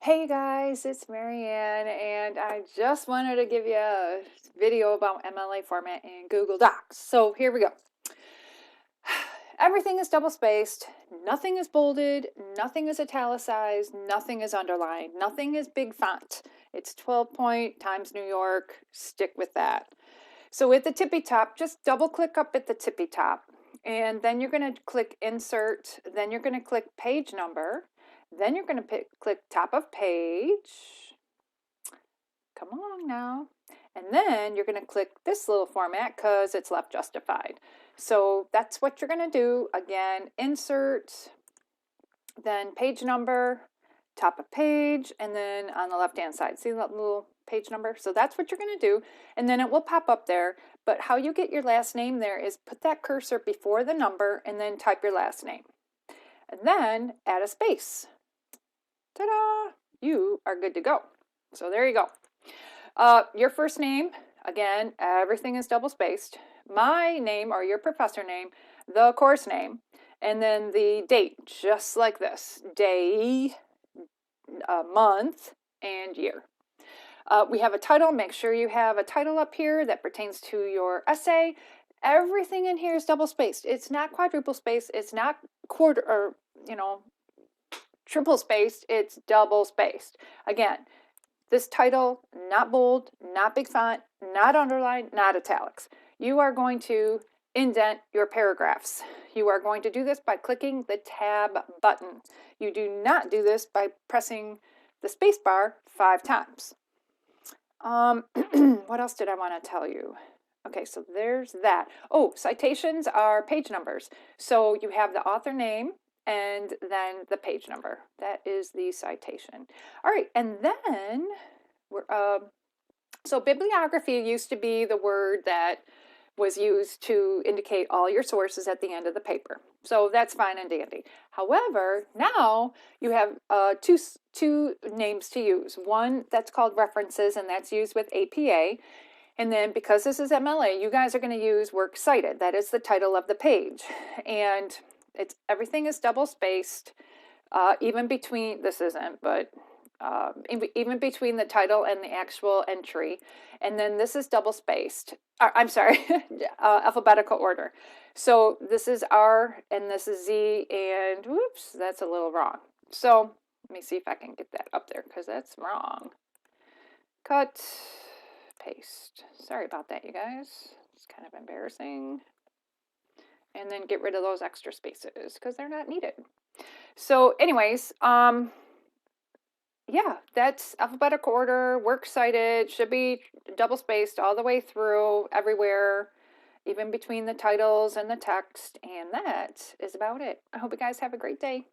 Hey guys, it's Marianne, and I just wanted to give you a video about MLA format in Google Docs. So here we go. Everything is double spaced, nothing is bolded, nothing is italicized, nothing is underlined, nothing is big font. It's 12 point Times New York, stick with that. So at the tippy top, just double click up at the tippy top, and then you're going to click insert, then you're going to click page number, then you're going to click top of page. Come along now. And then you're going to click this little format because it's left justified. So that's what you're going to do. Again, insert, then page number, top of page, and then on the left-hand side, see that little page number? So that's what you're going to do, and then it will pop up there. But how you get your last name there is put that cursor before the number and then type your last name. And then add a space. Ta-da! You are good to go. So there you go. Your first name, again, everything is double spaced. My name or your professor name, the course name, and then the date, just like this. Day, month, and year. We have a title. Make sure you have a title up here that pertains to your essay. Everything in here is double spaced. It's not quadruple spaced. It's not quarter or, triple spaced. It's double spaced. Again, this title, not bold, not big font, not underlined, not italics. You are going to indent your paragraphs. You are going to do this by clicking the tab button. You do not do this by pressing the space bar 5 times. What else did I want to tell you? Okay, so there's that. Oh, citations are page numbers. So you have the author name and then the page number. That is the citation. All right, and then so bibliography used to be the word that was used to indicate all your sources at the end of the paper. So that's fine and dandy. However, now you have two names to use. One that's called references, and that's used with APA. And then because this is MLA, you guys are going to use works cited. That is the title of the page. And everything is double spaced, even between, this isn't, but even between the title and the actual entry. And then this is double spaced. I'm sorry, alphabetical order. So this is R and this is Z, and whoops, that's a little wrong. So let me see if I can get that up there because that's wrong. Cut, paste. Sorry about that, you guys. It's kind of embarrassing. And then get rid of those extra spaces because they're not needed. So anyways, yeah, that's alphabetical order, works cited, should be double spaced all the way through, everywhere, even between the titles and the text. And that is about it. I hope you guys have a great day.